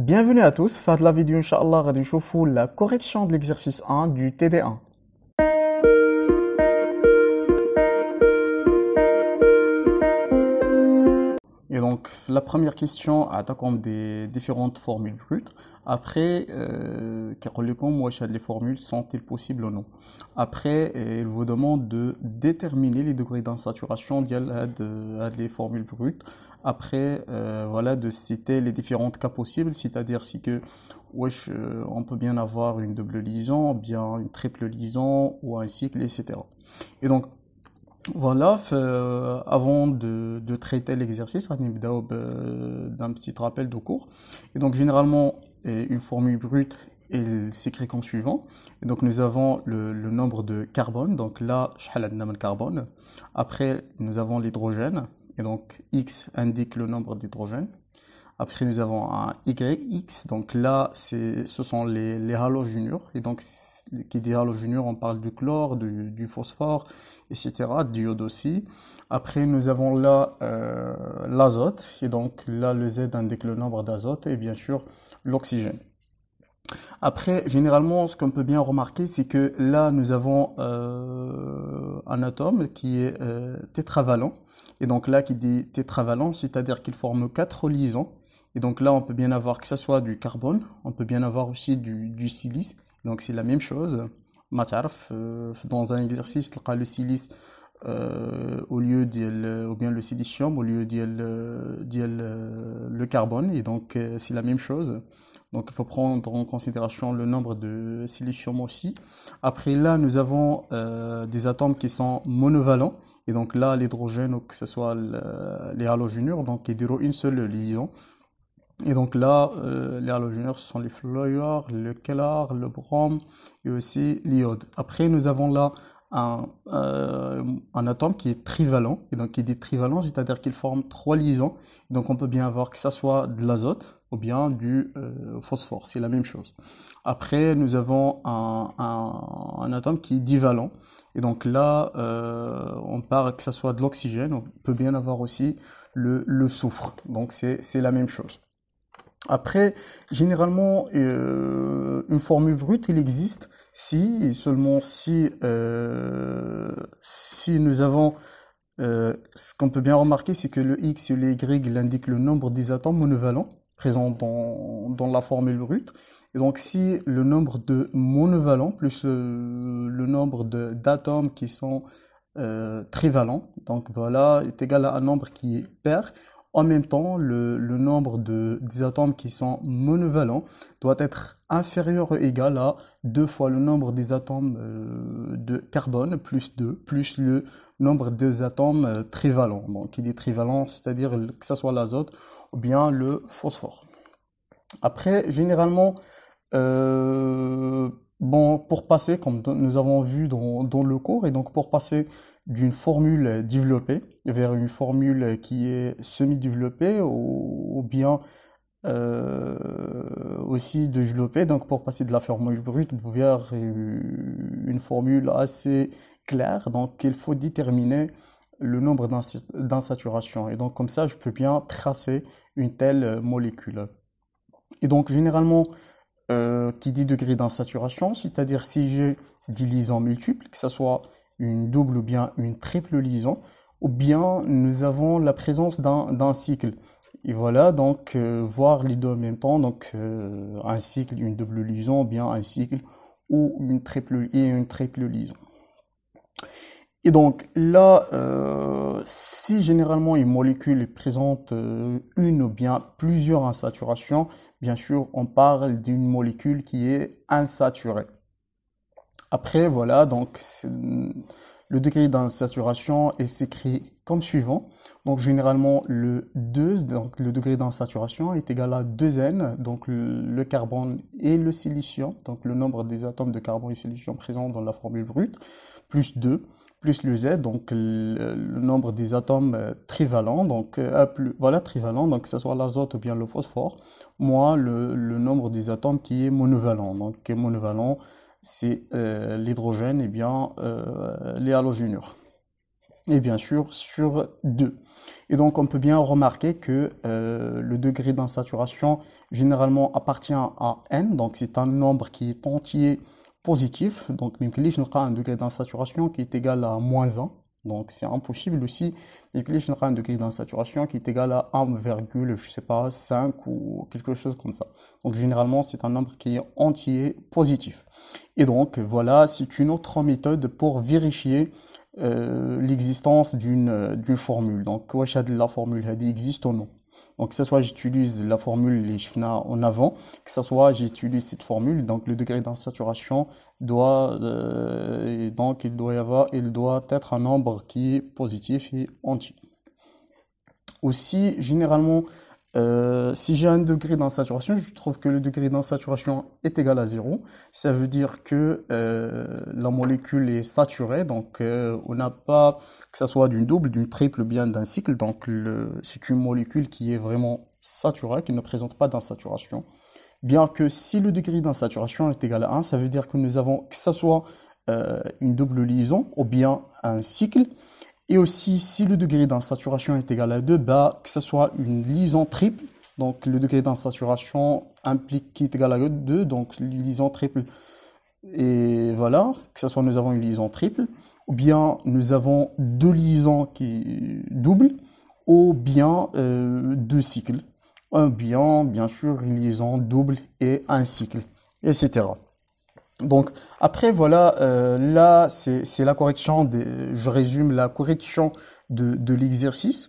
Bienvenue à tous, في هاد la vidéo Inch'Allah غادي نشوفوا la correction de l'exercice 1 du TD1. Et donc la première question attaquons des différentes formules brutes. Après, كيقول لكم واش هاد les formules sont-elles possibles ou non. Après, il vous demande de déterminer les degrés d'insaturation ديال هاد les formules brutes. Après, voilà, de citer les différents cas possibles, c'est-à-dire si que wesh, on peut bien avoir une double liaison, bien une triple liaison ou un cycle, etc. Et donc voilà, avant de traiter l'exercice, on va d'un petit rappel de cours. Et donc généralement, une formule brute elle s'écrit comme suivant. Et donc nous avons le nombre de carbone. Donc là, شحال عندنا من carbone. Après, nous avons l'hydrogène. Et donc X indique le nombre d'hydrogène. Après, nous avons un YX. Donc là, ce sont les halogénures. Et donc, qui dit halogénures, on parle du chlore, du phosphore, etc. Du iode aussi. Après, nous avons là l'azote. Et donc là, le Z indique le nombre d'azote. Et bien sûr, l'oxygène. Après, généralement, ce qu'on peut bien remarquer, c'est que là, nous avons un atome qui est tétravalent. Et donc là, qui dit tétravalent, c'est-à-dire qu'il forme 4 liaisons. Et donc là, on peut bien avoir que ce soit du carbone, on peut bien avoir aussi du silice. Donc c'est la même chose. Dans un exercice, le silice au lieu ou bien le silicium au lieu le carbone. Et donc c'est la même chose. Donc il faut prendre en considération le nombre de silicium aussi. Après là, nous avons des atomes qui sont monovalents. Et donc là, l'hydrogène, ou que ce soit les halogénures, donc ils diront une seule liaison. Et donc là, les halogénures, ce sont les fluor, le klar, le brome et aussi l'iode. Après, nous avons là un atome qui est trivalent. Et donc, qui dit trivalent, c'est-à-dire qu'il forme 3 liaisons. Donc, on peut bien avoir que ça soit de l'azote ou bien du phosphore. C'est la même chose. Après, nous avons un atome qui est divalent. Et donc là, on parle que ça soit de l'oxygène. On peut bien avoir aussi le soufre. Donc, c'est la même chose. Après, généralement, une formule brute, il existe si, et seulement si nous avons, ce qu'on peut bien remarquer, c'est que le X et le Y, il indique le nombre des atomes monovalents présents dans la formule brute. Et donc, si le nombre de monovalents plus le nombre d'atomes qui sont trivalents, donc voilà, est égal à un nombre qui est pair. En même temps, le nombre des atomes qui sont monovalents doit être inférieur ou égal à 2 fois le nombre des atomes de carbone plus 2, plus le nombre des atomes trivalents. Donc, il est trivalent, c'est-à-dire que ce soit l'azote ou bien le phosphore. Après, généralement, bon, pour passer, comme nous avons vu dans le cours, et donc pour passer d'une formule développée vers une formule qui est semi-développée ou bien aussi développée, donc pour passer de la formule brute vers une formule assez claire, donc il faut déterminer le nombre d'insaturations. Et donc comme ça, je peux bien tracer une telle molécule. Et donc généralement, qui dit degré d'insaturation, c'est-à-dire si j'ai des liaisons multiples, que ce soit une double ou bien une triple liaison, ou bien nous avons la présence d'un cycle. Et voilà, donc voir les deux en même temps, donc un cycle, une double liaison, ou bien un cycle ou une triple liaison. Et donc là, si généralement une molécule présente une ou bien plusieurs insaturations, bien sûr, on parle d'une molécule qui est insaturée. Après, voilà, donc le degré d'insaturation est s'écrit comme suivant. Donc généralement, donc le degré d'insaturation est égal à 2N, donc le carbone et le silicium, donc le nombre des atomes de carbone et silicium présents dans la formule brute, plus 2. Plus le Z, donc le nombre des atomes trivalents, donc voilà trivalent, donc que ce soit l'azote ou bien le phosphore, moins le nombre des atomes qui est monovalent, donc qui est monovalent, c'est l'hydrogène et bien les halogénures. et bien sûr sur 2. Et donc on peut bien remarquer que le degré d'insaturation généralement appartient à n, donc c'est un nombre qui est entier positif, donc même que je n'ai un degré d'insaturation qui est égal à moins 1. Donc c'est impossible aussi, mais que je n'ai un degré d'insaturation qui est égal à 1, je sais pas, 5 ou quelque chose comme ça. Donc généralement c'est un nombre qui est entier positif. Et donc voilà, c'est une autre méthode pour vérifier l'existence d'une formule. Donc واش هاد la formule هذه existe ou non. Donc que ce soit j'utilise la formule اللي شفنا en avant, que ce soit j'utilise cette formule, donc le degré d'insaturation doit donc il doit être un nombre qui est positif et entier. Aussi généralement si j'ai un degré d'insaturation, je trouve que le degré d'insaturation est égal à 0. Ça veut dire que la molécule est saturée, donc on n'a pas, que ce soit d'une double, d'une triple ou bien d'un cycle, donc c'est une molécule qui est vraiment saturée, qui ne présente pas d'insaturation. Bien que si le degré d'insaturation est égal à 1, ça veut dire que nous avons, que ce soit une double liaison ou bien un cycle. Et aussi, si le degré d'insaturation est égal à 2, bah, que ce soit une liaison triple, donc le degré d'insaturation implique qui est égal à 2, donc liaison triple, et voilà, que ce soit nous avons une liaison triple, ou bien nous avons deux liaisons qui doublent, ou bien deux cycles, ou bien sûr une liaison double et un cycle, etc. Donc après voilà, là c'est la correction je résume la correction de l'exercice.